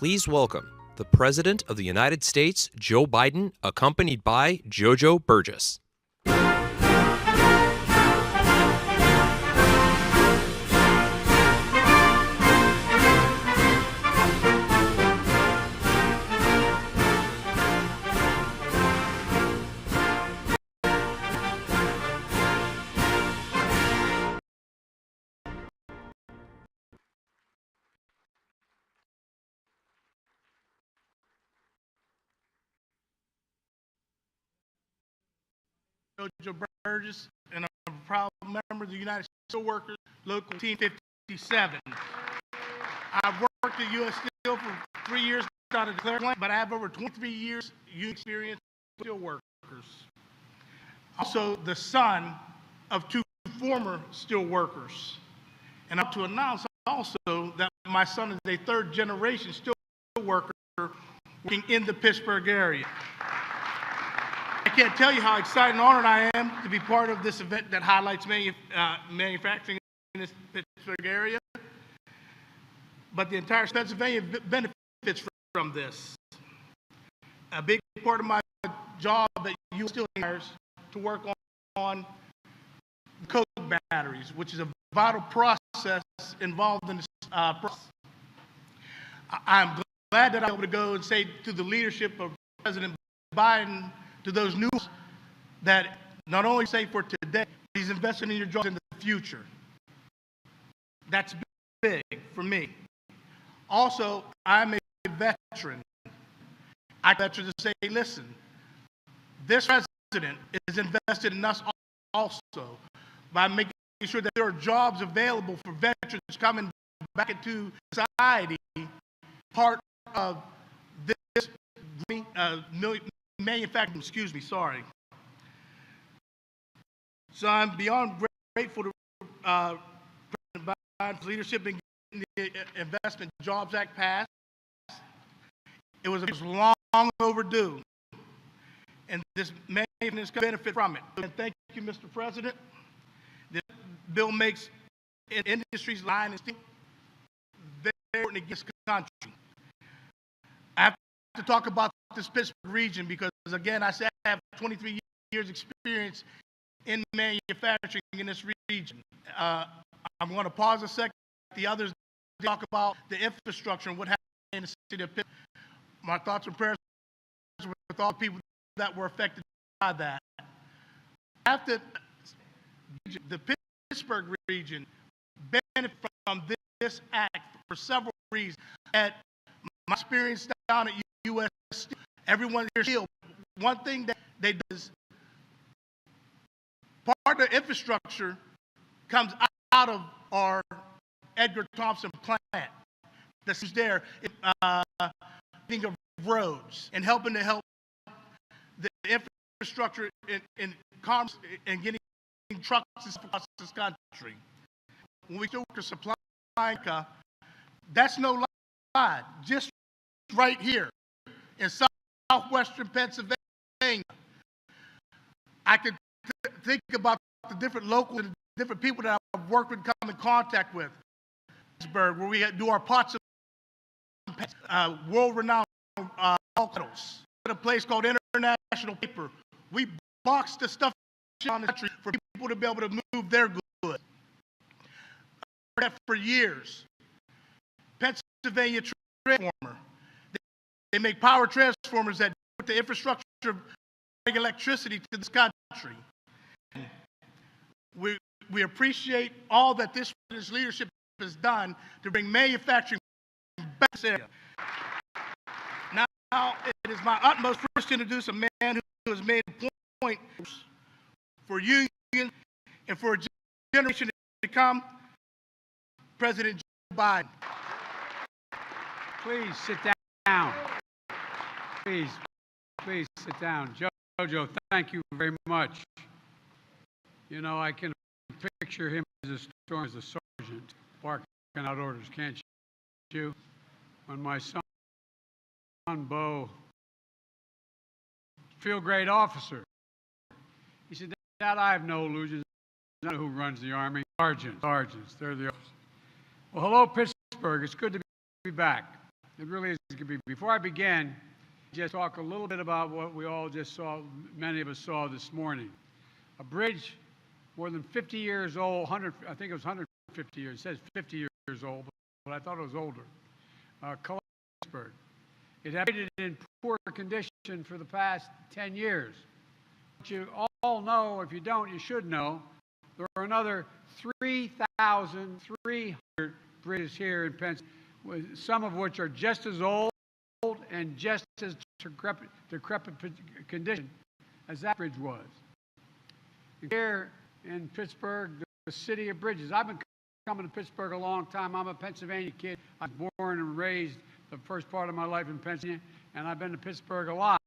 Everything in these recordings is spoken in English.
Please welcome the President of the United States, Joe Biden, accompanied by Jojo Burgess. Jojo Burgess, and I'm a proud member of the United Steelworkers Local Team 57. I've worked at U.S. Steel for 3 years, not a declared plant, but I have over 23 years union experience with steelworkers. Also, the son of two former steelworkers, and up to announce also that my son is a third-generation steelworker working in the Pittsburgh area. I can't tell you how excited and honored I am to be part of this event that highlights manufacturing in this Pittsburgh area. But the entire Pennsylvania benefits from this. A big part of my job at U.S. Steel is to work on coke batteries, which is a vital process involved in this process. I'm glad that I'm able to go and say to the leadership of President Biden, to those new that not only say for today, but he's investing in your jobs in the future. That's big for me. Also, I'm a veteran. I venture to say, listen, this president is invested in us also by making sure that there are jobs available for veterans coming back into society, part of this manufacturing, So I'm beyond grateful to President Biden's leadership in getting the Investment Jobs Act passed. It was long overdue, and this manufacturing is going to benefit from it. And thank you, Mr. President. The bill makes industries line and steel very important against the country. I have to talk about this Pittsburgh region because, again, I said I have 23 years experience in manufacturing in this region. I'm going to pause a second. The others talk about the infrastructure and what happened in the city of Pittsburgh. My thoughts and prayers with all the people that were affected by that. After the Pittsburgh region benefit from this act for several reasons. At my experience down at U.S. Steel, everyone here Steel, one thing that they do is part of the infrastructure comes out of our Edgar Thomson plant that's there, thinking of roads and helping to help the infrastructure in commerce and getting trucks across this country. When we do work supply, that's no lie. Just right here in southwestern Pennsylvania, I can think about the different local and different people that I've worked with, come in contact with. Pittsburgh, where we do our pots of world-renowned metals. At a place called International Paper, we box the stuff on the country for people to be able to move their goods. For years, Pennsylvania Transformer. They make power transformers that put the infrastructure of electricity to this country. We appreciate all that this leadership has done to bring manufacturing back to this area. Now, it is my utmost privilege to introduce a man who has made a point for unions and for a generation to come, President Joe Biden. Please sit down. Please sit down. Jojo, thank you very much. You know, I can picture him as a sergeant barking out orders, can't you? When my son Bo, field grade officer, he said, Dad, I have no illusions. I know who runs the Army. Sergeants, they're the officers. Well, hello, Pittsburgh. It's good to be back. It really is going to be. Before I begin, just talk a little bit about what we all just saw, many of us saw this morning. A bridge more than 50 years old, I think it was 150 years, it says 50 years old, but I thought it was older. Pittsburgh. It had been in poor condition for the past 10 years. But you all know, if you don't, you should know, there are another 3,300 bridges here in Pennsylvania, some of which are just as old and just as decrepit condition as that bridge was. Here in Pittsburgh, the city of bridges. I've been coming to Pittsburgh a long time. I'm a Pennsylvania kid. I was born and raised the first part of my life in Pennsylvania, and I've been to Pittsburgh a lot.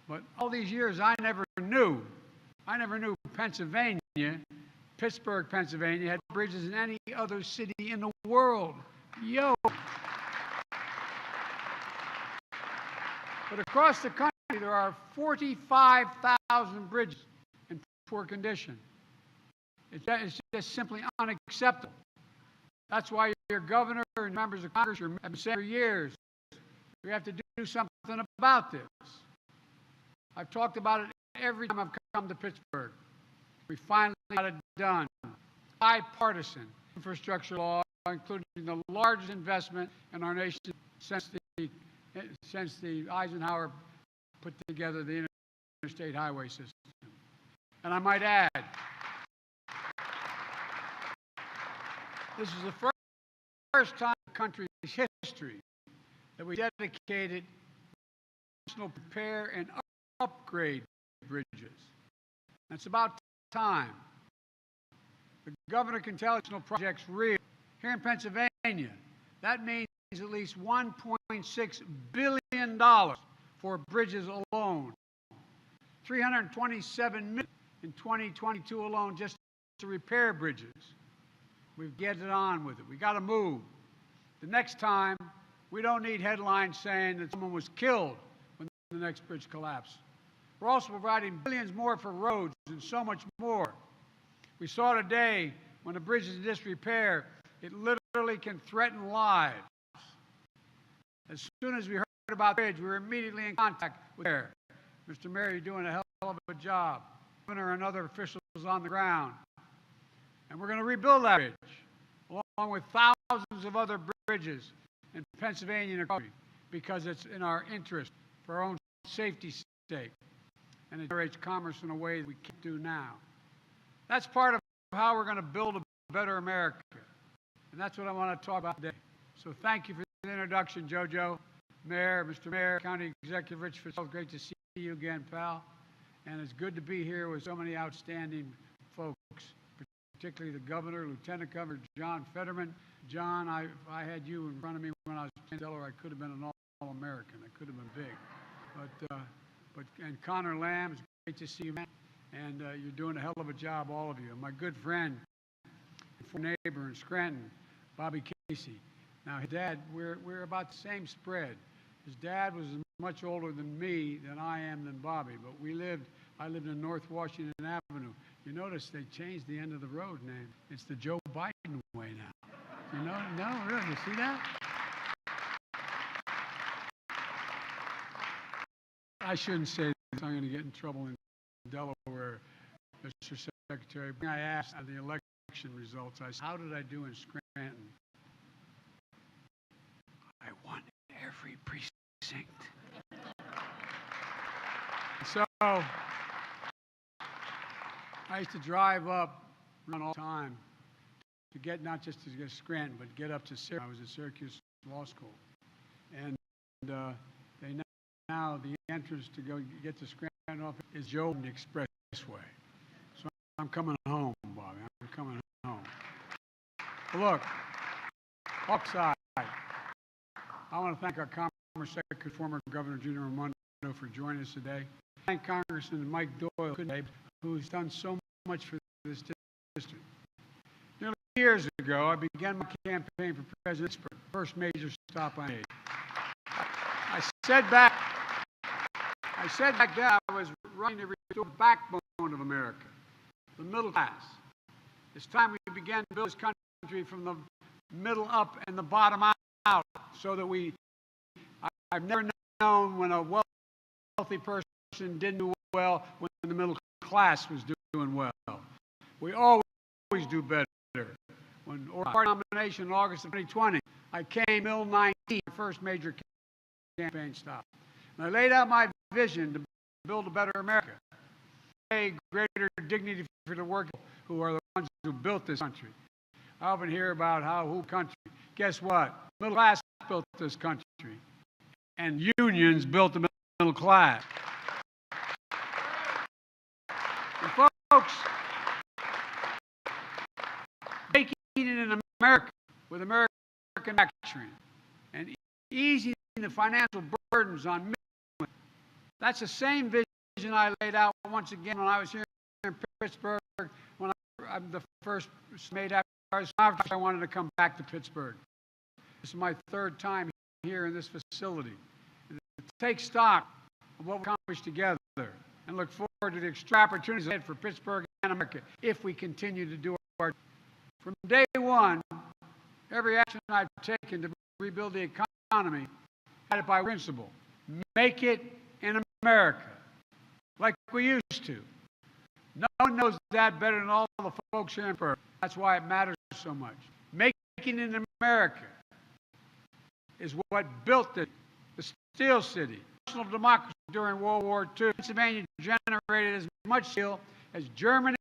But all these years, I never knew Pittsburgh, Pennsylvania, had bridges in any other city in the world. Yo! But across the country, there are 45,000 bridges in poor condition. It's just simply unacceptable. That's why your governor and members of Congress have been saying for years, we have to do something about this. I've talked about it every time I've come to Pittsburgh. We finally got it done. Bipartisan infrastructure law, including the largest investment in our nation since the Eisenhower put together the interstate highway system. And I might add, this is the first time in the country's history that we dedicated national repair and upgrade bridges. It's about time. The governor can tell national projects real. Here in Pennsylvania, that means at least $1.6 billion for bridges alone. $327 million in 2022 alone just to repair bridges. We've get it on with it. We got to move. The next time, we don't need headlines saying that someone was killed when the next bridge collapsed. We're also providing billions more for roads and so much more. We saw today when a bridge is in disrepair, it literally can threaten lives. As soon as we heard about the bridge, we were immediately in contact with the mayor. Mr. Mayor, you're doing a hell of a job. The governor and other officials on the ground. And we're going to rebuild that bridge, along with thousands of other bridges in Pennsylvania and the country, because it's in our interest for our own safety's sake. And it generates commerce in a way that we can't do now. That's part of how we're going to build a better America. And that's what I want to talk about today. So thank you for the introduction, JoJo, Mayor, Mr. Mayor, County Executive Rich Fitzgerald. Great to see you again, pal. And it's good to be here with so many outstanding folks, particularly the governor, Lieutenant Governor John Fetterman. John, I had you in front of me when I was in Delaware. I could have been an All-American. I could have been big. And Connor Lamb, it's great to see you, man. And you're doing a hell of a job, all of you. And my good friend, neighbor in Scranton, Bobby Casey. Now, his dad, we're about the same spread. His dad was much older than me, than I am, than Bobby. But I lived in North Washington Avenue. You notice they changed the end of the road name. It's the Joe Biden way now. You know? No, really, you see that? I shouldn't say this. I'm going to get in trouble in Delaware, Mr. Secretary. I asked the election results, I said, how did I do in Scranton? I won every precinct. So, I used to drive up around all the time to get, not just to get Scranton, but get up to Syracuse. I was at Syracuse Law School. And now the entrance to go get to Scranton off is Joe Expressway. So I'm coming home, Bobby. I'm coming home. But look, upside, I want to thank our Commerce Secretary, former Governor Gina Raimondo, for joining us today. Thank Congressman Mike Doyle, who's done so much for this district. Nearly 2 years ago, I began my campaign for President, first major stop I made. I said back then I was running to restore the backbone of America, the middle class. It's time we began to build this country from the middle up and the bottom out so that we I've never known when a wealthy person didn't do well when the middle class was doing well. We always do better. When our nomination in August of 2020, I came Bill 19, my first major campaign stop. And I laid out my vision to build a better America, a greater dignity for the working who are the ones who built this country. I often hear about who country. Guess what? Middle class built this country, and unions built the middle class. And folks, making it in America with American manufacturing and easing the financial burdens on millions, that's the same vision I laid out once again when I was here in Pittsburgh, when I'm the first made after I wanted to come back to Pittsburgh. This is my third time here in this facility. Take stock of what we accomplished together and look forward to the extra opportunities ahead for Pittsburgh and America if we continue to do our. From day one, every action I've taken to rebuild the economy had it by principle. Make it in America, like we used to. No one knows that better than all the folks here in Pittsburgh. That's why it matters so much. Making it in America is what built the Steel City. National democracy during World War II. Pennsylvania generated as much steel as Germany,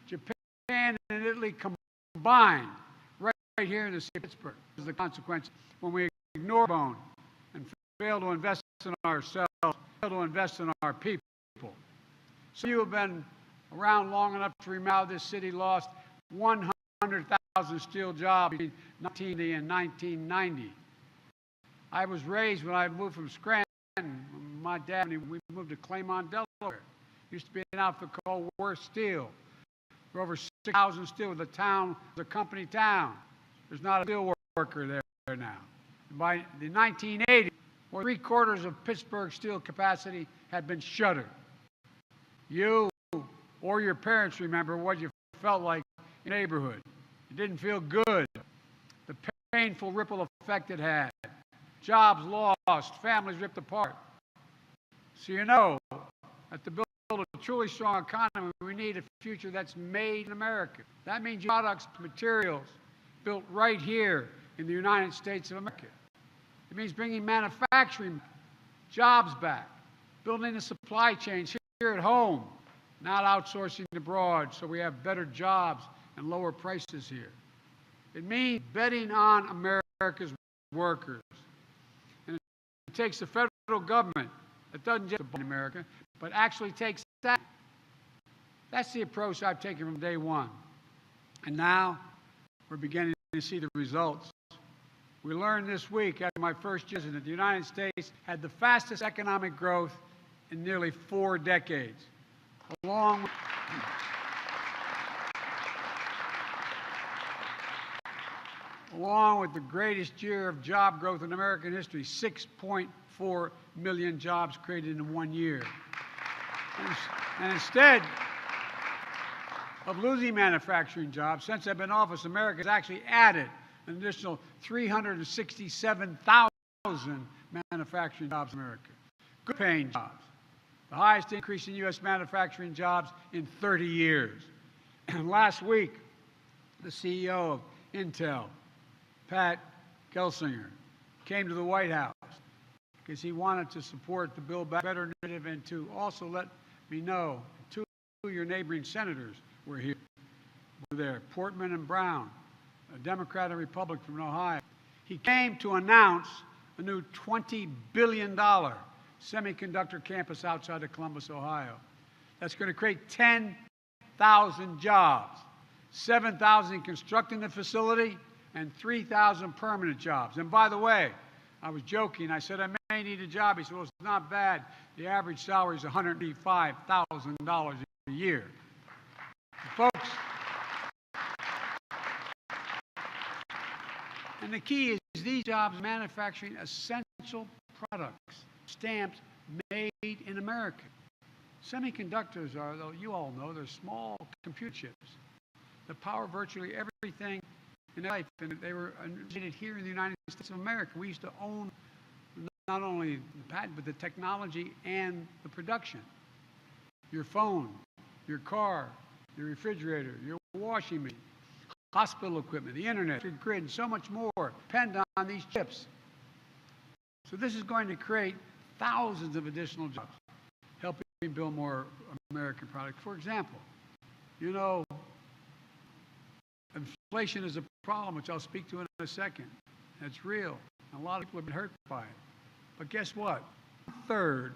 Japan, and Italy combined right here in the city of Pittsburgh. This is the consequence when we ignore bone and fail to invest in ourselves, fail to invest in our people. So you have been around long enough to remember how this city lost 100,000 steel jobs between 1980 and 1990. I was raised when I moved from Scranton. My dad, we moved to Claymont, Delaware. Used to be an outfit called Worth Steel. For over 6,000 steel. The town was a company town. There's not a steel worker there now. By the 1980s, more than 3/4 of Pittsburgh's steel capacity had been shuttered. You or your parents remember what you felt like in the neighborhood. It didn't feel good. The painful ripple effect it had. Jobs lost, families ripped apart. So you know, that to build a truly strong economy, we need a future that's made in America. That means products, materials built right here in the United States of America. It means bringing manufacturing jobs back, building the supply chains here at home, not outsourcing abroad so we have better jobs and lower prices here. It means betting on America's workers. And it takes the federal government that doesn't just buy America, but actually takes that. That's the approach I've taken from day one. And now we're beginning to see the results. We learned this week after my first year that the United States had the fastest economic growth in nearly 4 decades, along with the greatest year of job growth in American history, 6.4 million jobs created in 1 year. And instead of losing manufacturing jobs, since I've been in office, America has actually added an additional 367,000 manufacturing jobs in America. Good paying jobs. The highest increase in U.S. manufacturing jobs in 30 years. And last week, the CEO of Intel, Pat Gelsinger, came to the White House because he wanted to support the Build Back Better initiative and to also let me know 2 of your neighboring senators were here. Were there, Portman and Brown, a Democrat and Republican from Ohio. He came to announce a new $20 billion semiconductor campus outside of Columbus, Ohio. That's going to create 10,000 jobs, 7,000 constructing the facility, and 3,000 permanent jobs. And by the way, I was joking. I said, I may need a job. He said, well, it's not bad. The average salary is $185,000 a year. Folks, and the key is these jobs manufacturing essential products, stamped made in America. Semiconductors are, though you all know, they're small computer chips that power virtually everything in life, and they were invented here in the United States of America. We used to own not only the patent, but the technology and the production. Your phone, your car, your refrigerator, your washing machine, hospital equipment, the internet, the grid, and so much more depend on these chips. So this is going to create thousands of additional jobs, helping build more American products. For example, you know, inflation is a problem, which I'll speak to in a second. It's real. A lot of people have been hurt by it. But guess what? 1/3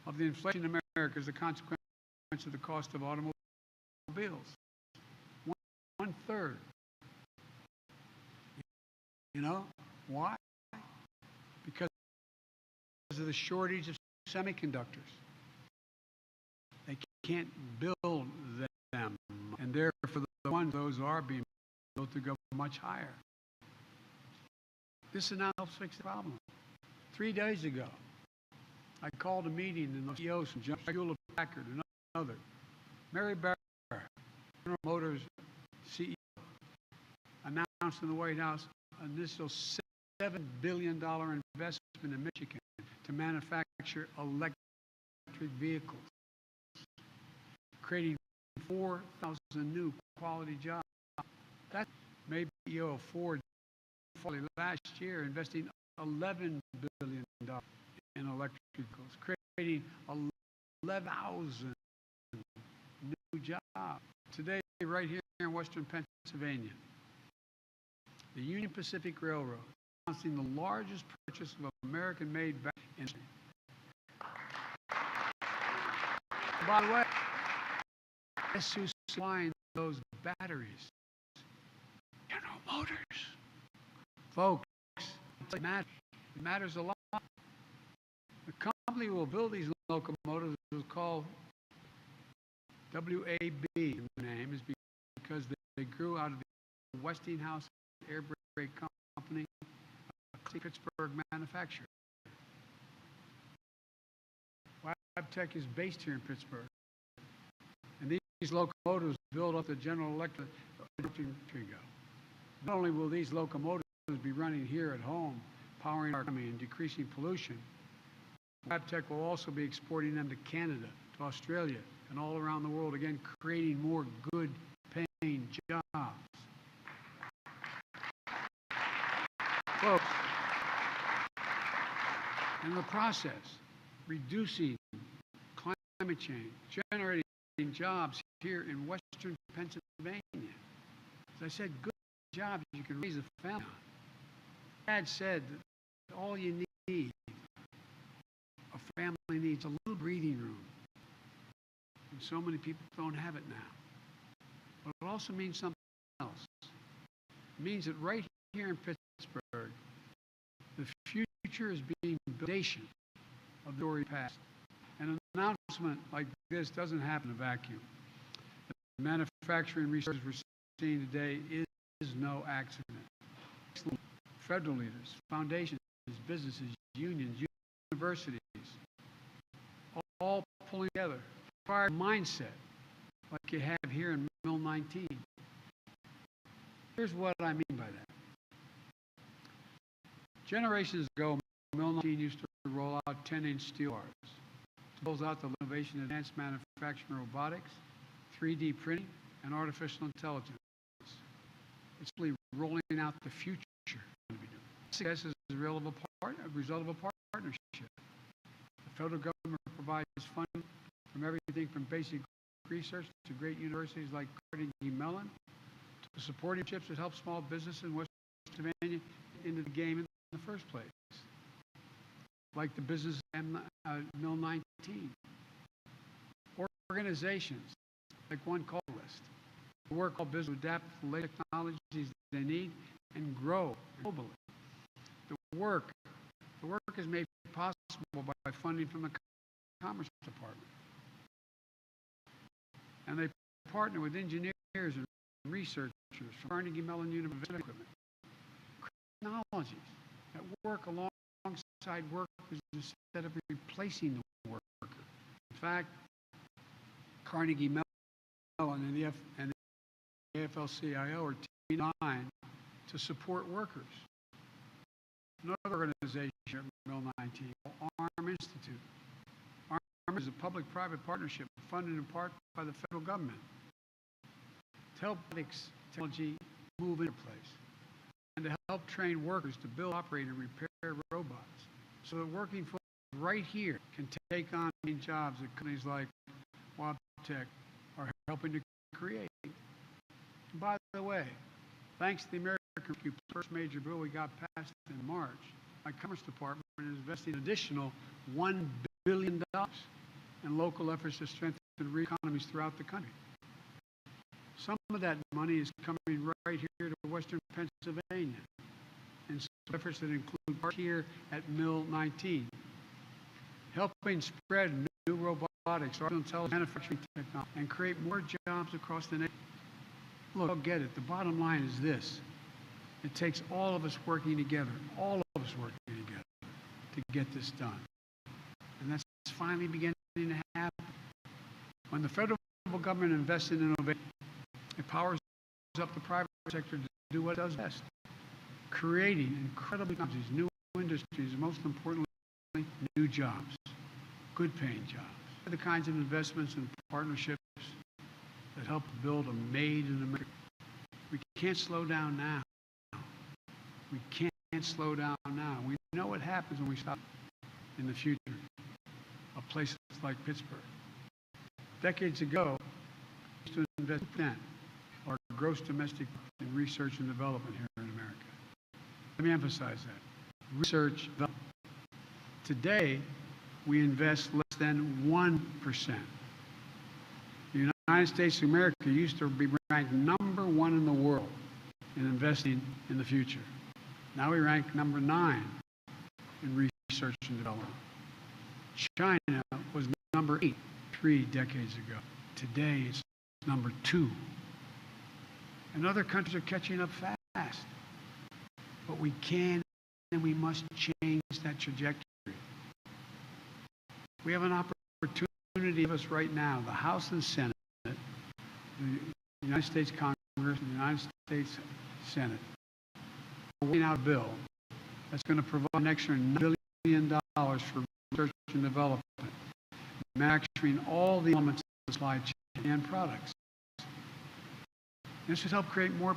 of the inflation in America is a consequence of the cost of automobiles. 1/3. You know why? Because of the shortage of semiconductors. They can't build them, and therefore the ones those are being built to go much higher. This now helps fix the problem. 3 days ago, I called a meeting and the CEOs from Hewlett Packard and others. Mary Barra, General Motors CEO, announced in the White House an initial $7 billion investment in Michigan to manufacture electric vehicles, creating 4,000 new quality jobs. That made CEO of Ford last year investing $11 billion in electric vehicles, creating 11,000 new jobs. Today, right here in Western Pennsylvania, the Union Pacific Railroad announcing the largest purchase of American-made battery industry. By the way, guess who's supplying those batteries? General Motors. Folks, it matters a lot. The company will build these locomotives is called WAB. The name is because they grew out of the Westinghouse Air Brake Company, a Pittsburgh manufacturer. Wabtec is based here in Pittsburgh. And these locomotives build up the General Electric ago. Not only will these locomotives be running here at home, powering our economy and decreasing pollution, Wabtec will also be exporting them to Canada, to Australia, and all around the world, again, creating more good-paying jobs. Folks, in the process, reducing climate change, generating jobs here in Western Pennsylvania. As I said, good jobs you can raise a family on. Dad said that all you need, a family needs a little breathing room. And so many people don't have it now. But it also means something else. It means that right here in Pittsburgh, the future is being built of the story past. An announcement like this doesn't happen in a vacuum. The manufacturing research we're seeing today is no accident. Federal leaders, foundations, businesses, unions, universities, all pulling together. Fire mindset like you have here in Mill 19. Here's what I mean by that. Generations ago, Mill 19 used to roll out 10-inch steel bars. It rolls out the innovation of advanced manufacturing, robotics, 3D printing, and artificial intelligence. It's really rolling out the future. Success is a result of a partnership. The federal government provides funding from everything from basic research to great universities like Carnegie Mellon, to supporting chips that help small businesses in West Pennsylvania into the game in the first place, like the business Mill 19. Organizations like One Call List, work all business to adapt to the latest technologies they need and grow globally. The work is made possible by funding from the Commerce Department. And they partner with engineers and researchers from Carnegie Mellon University equipment. Technologies that work alongside workers instead of replacing the worker. In fact, Carnegie Mellon and the AFL-CIO are teaming on to support workers. Another organization Mill 19, ARM Institute. ARM is a public-private partnership funded in part by the federal government to help technology move into place and to help train workers to build, operate, and repair robots so that working folks right here can take on jobs that companies like Wabtec are helping to create. And by the way, thanks to the American Rescue, first major bill we got passed in March, my Commerce Department is investing an additional $1 billion in local efforts to strengthen economies throughout the country. Some of that money is coming right here to Western Pennsylvania, and some efforts that include right here at Mill 19, helping spread new robotics, artificial intelligence, manufacturing technology, and create more jobs across the nation. Look, I'll get it. The bottom line is this. It takes all of us working together, to get this done. And that's finally beginning to happen. When the federal government invests in innovation, it powers up the private sector to do what it does best, creating incredible companies, new industries, and most importantly, new jobs, good-paying jobs. The kinds of investments and partnerships that help build a made in America. We can't slow down now. We can't slow down now. We know what happens when we stop in the future of places like Pittsburgh. Decades ago, we used to invest 10% of our gross domestic in research and development here in America. Let me emphasize that. Research and development. Today, we invest less than 1%. The United States of America used to be ranked #1 in the world in investing in the future. Now we rank #9 in research and development. China was #8 3 decades ago. Today it's #2. And other countries are catching up fast. But we can and we must change that trajectory. We have an opportunity of us right now, the House and Senate, the United States Congress and the United States Senate, are working out a bill that's going to provide an extra $9 billion for research and development, manufacturing all the elements of the supply chain and products. This would help create more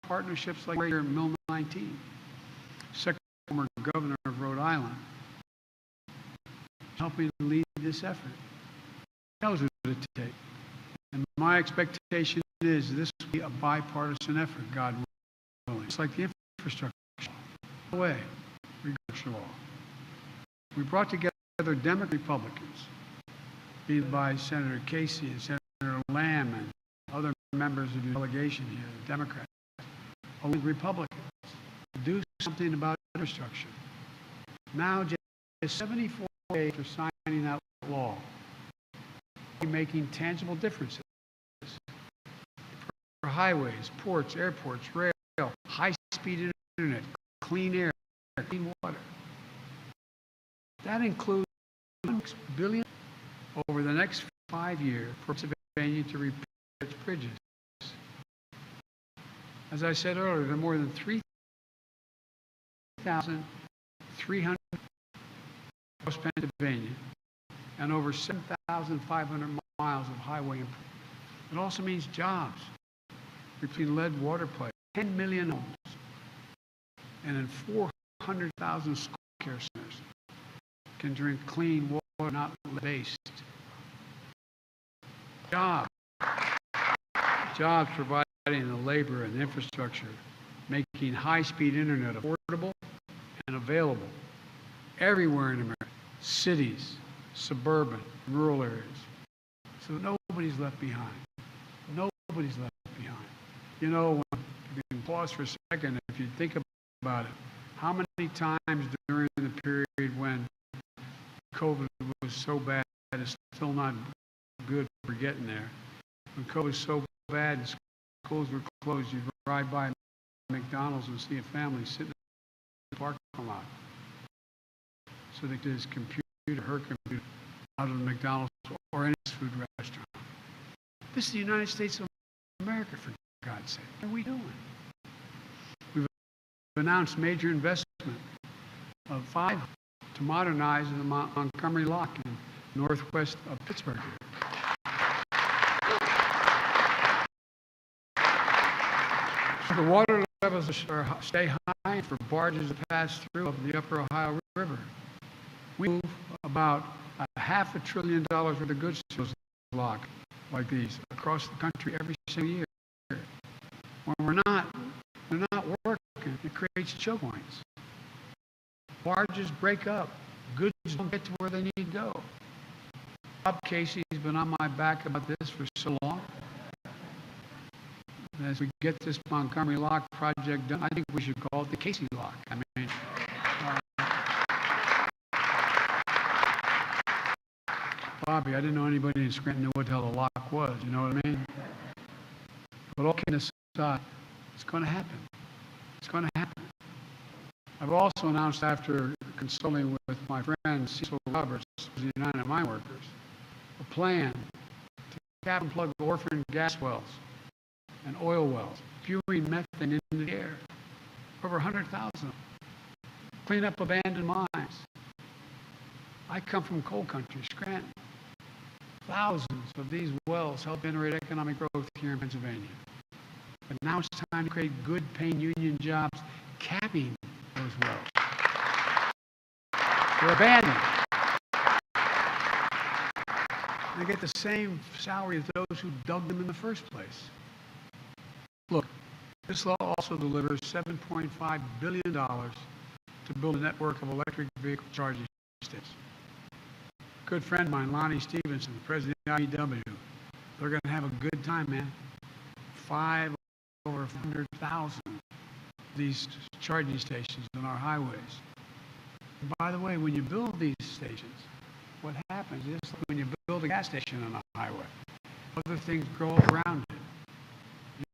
partnerships like here at Mill 19. Former Governor of Rhode Island, helping to lead this effort. He knows what it takes. And my expectation is this will be a bipartisan effort, God willing. It's like the infrastructure law. No way, infrastructure law. We brought together Democrat Republicans, led by Senator Casey and Senator Lamb and other members of the delegation here, the Democrats, along with Republicans, to do something about infrastructure. Now, just 74 days after signing that law, we're making tangible differences for highways, ports, airports, rail, high-speed internet, clean air, clean water. That includes $1 billion over the next 5 years for Pennsylvania to repair its bridges. As I said earlier, there are more than 3,300 across Pennsylvania and over 7,500 miles of highway improvement. It also means jobs, between lead water pipes, 10 million homes, and in 400,000 school care centers can drink clean water, not lead-based. Jobs providing the labor and infrastructure, making high-speed internet affordable and available everywhere in America, cities, suburban, rural areas, so nobody's left behind. Nobody's left behind. You know, you can pause for a second if you think about it. How many times during the period when COVID was so bad, it's still not good for getting there. When COVID was so bad and schools were closed, you'd ride by McDonald's and see a family sitting in the parking lot. So they did his computer, her computer, out of the McDonald's or any food restaurant. This is the United States of America, for God's sake. What are we doing? We've announced major investment of $500 to modernize the Montgomery Lock in northwest of Pittsburgh. So the water levels stay high for barges to pass through of the upper Ohio River. We move about $500 billion worth of goods through those locks like these across the country every single year. When they're not working, it creates choke points. Barges break up. Goods don't get to where they need to go. Bob Casey's been on my back about this for so long. As we get this Montgomery Lock project done, I think we should call it the Casey Lock. I mean, Bobby, I didn't know anybody in Scranton knew what the hell a lock was, you know what I mean? But all kidding aside, it's going to happen. It's going to happen. I've also announced, after consulting with my friend Cecil Roberts of the United Mine Workers, a plan to cap and plug orphan gas wells and oil wells, spewing methane into the air. Over 100,000 of them. Clean up abandoned mines. I come from coal country, Scranton. Thousands of these wells help generate economic growth here in Pennsylvania. But now it's time to create good paying union jobs capping those wells. They're abandoned. They get the same salary as those who dug them in the first place. Look, this law also delivers $7.5 billion to build a network of electric vehicle charging stations. A good friend of mine, Lonnie Stevenson, the president of the IEW, they're going to have a good time, man. Over 100,000 these charging stations on our highways. And by the way, when you build these stations, what happens is when you build a gas station on a highway, other things grow up around it.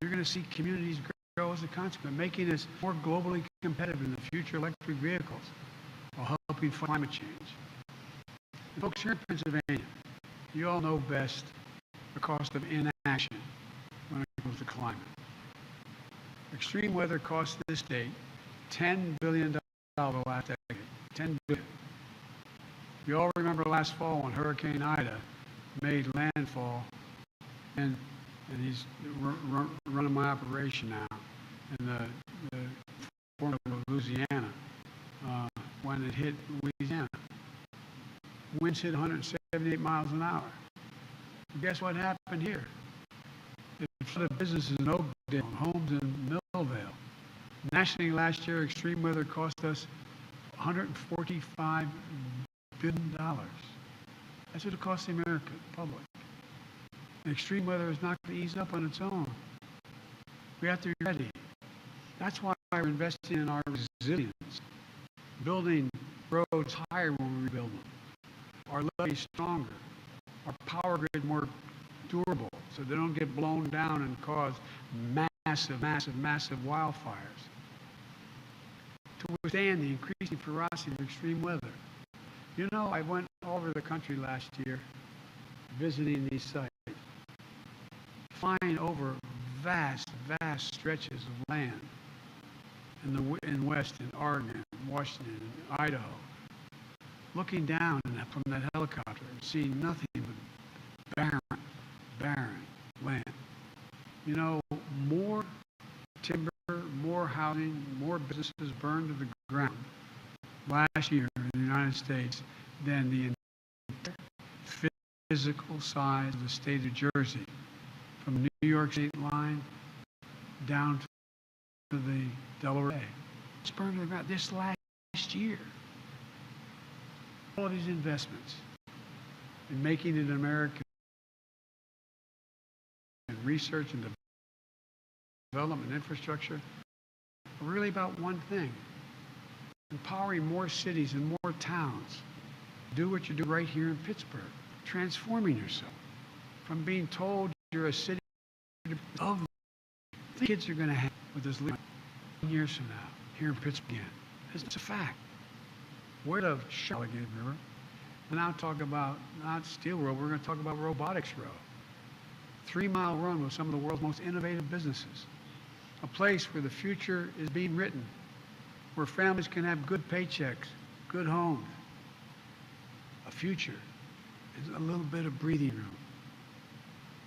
You're going to see communities grow as a consequence, making us more globally competitive in the future electric vehicles while helping fight climate change. And folks, here in Pennsylvania, you all know best the cost of inaction when it comes to climate. Extreme weather cost this state $10 billion last decade. $10 billion. You all remember last fall when Hurricane Ida made landfall, and he's running my operation now in the form of Louisiana when it hit Louisiana. Winds hit 178 miles an hour. And guess what happened here? It flooded businesses in Oakdale and homes in Millvale. Nationally last year, extreme weather cost us $145 billion. That's what it costs the American public. And extreme weather is not going to ease up on its own. We have to be ready. That's why we're investing in our resilience, building roads higher when we rebuild them, our levees stronger, our power grid more durable so they don't get blown down and cause massive wildfires. To withstand the increasing ferocity of extreme weather. You know, I went all over the country last year visiting these sites, flying over vast stretches of land in West, in Oregon, Washington, and Idaho, looking down from that helicopter and seeing nothing but barren land. You know, more timber, more housing, more businesses burned to the ground last year in the United States than the entire physical size of the state of Jersey, from New York State line down to the Delaware Bay. It's burned to the ground this last year. All of these investments in making it American, and research and development infrastructure are really about one thing: empowering more cities and more towns. Do what you do right here in Pittsburgh, transforming yourself from being told you're a city of the kids are going to have with this 10 years from now here in Pittsburgh. It's a fact. We're the Allegheny River. And now talk about not Steel Road, we're going to talk about Robotics Road. 3-mile run with some of the world's most innovative businesses. A place where the future is being written, where families can have good paychecks, good homes, a future, and a little bit of breathing room.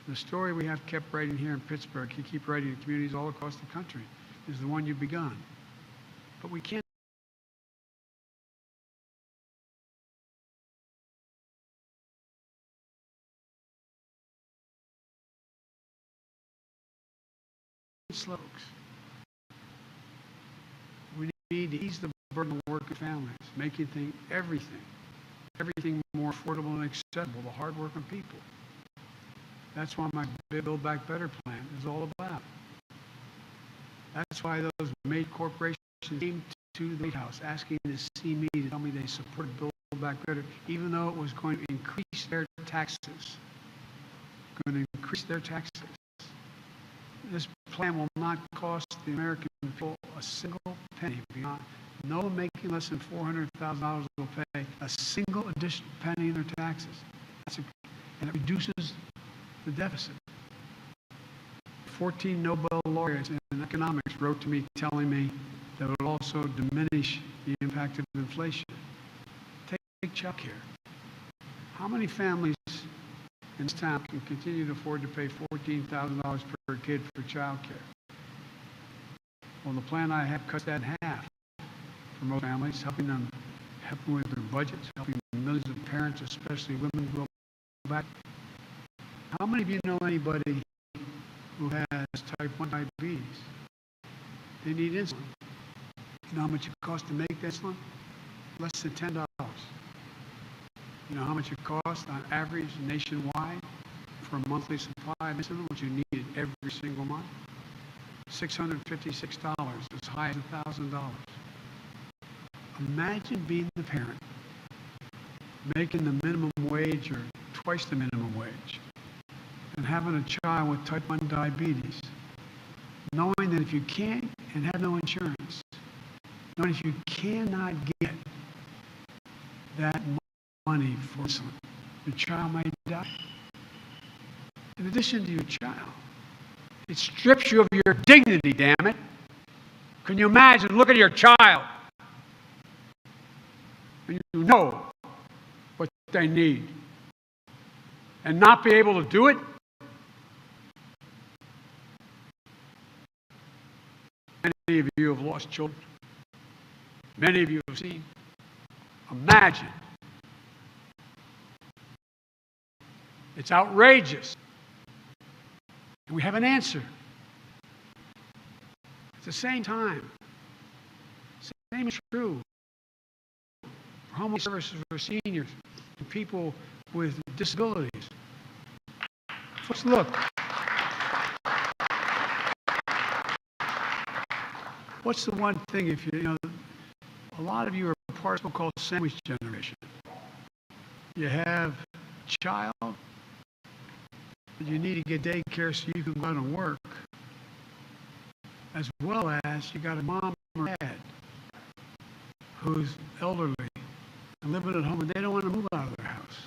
The story we have kept writing here in Pittsburgh, you keep writing in communities all across the country, is the one you've begun. But we can't slopes. We need to ease the burden of working families, making everything more affordable and accessible to hardworking people. That's what my Build Back Better plan is all about. That's why those major corporations came to the White House asking to see me to tell me they supported Build Back Better, even though it was going to increase their taxes. This plan will not cost the American people a single penny. No one making less than $400,000 will pay a single additional penny in their taxes. And it reduces the deficit. 14 Nobel laureates in economics wrote to me telling me that it would also diminish the impact of inflation. Take child care. How many families in this town can continue to afford to pay $14,000 per kid for child care? Well, the plan I have cuts that in half for most families, helping with their budgets, helping millions of parents, especially women, go back. How many of you know anybody who has type 1 diabetes? They need insulin. You know how much it costs to make insulin? Less than $10. You know how much it costs on average nationwide for a monthly supply of insulin, which you need every single month? $656, as high as $1,000. Imagine being the parent, making the minimum wage or twice the minimum wage, and having a child with type 1 diabetes, knowing that if you can't and have no insurance, knowing if you cannot get that money for insulin, your child might die. In addition to your child, it strips you of your dignity, damn it. Can you imagine looking at your child and you know what they need and not be able to do it? Many of you have lost children. Many of you have seen. Imagine. It's outrageous. And we have an answer. At the same time, same is true for homeless services for seniors and people with disabilities. Let's look. What's the one thing, if you know, a lot of you are part of what's called sandwich generation. You have a child, but you need to get daycare so you can go out and work, as well as you got a mom or dad who's elderly and living at home, and they don't want to move out of their house.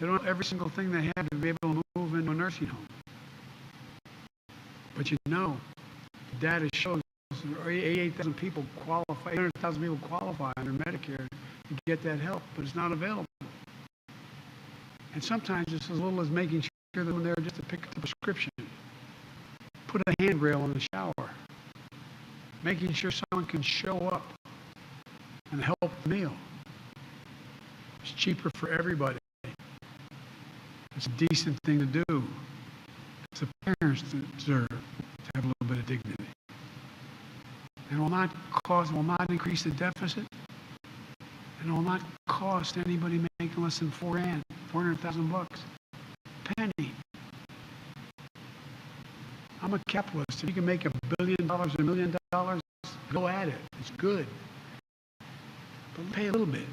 They don't have every single thing they have to be able to move into a nursing home. But you know, data shows 88,000 people qualify, 800,000 people qualify under Medicare to get that help, but it's not available. And sometimes it's as little as making sure that when they're just to pick up the prescription, put a handrail in the shower, making sure someone can show up and help the meal. It's cheaper for everybody. It's a decent thing to do. It's the parents that deserve to have a little bit of dignity. And it will not increase the deficit, and it will not cost anybody making less than $400,000. Penny. I'm a capitalist. If you can make $1 billion, $1 million, go at it. It's good. But pay a little bit.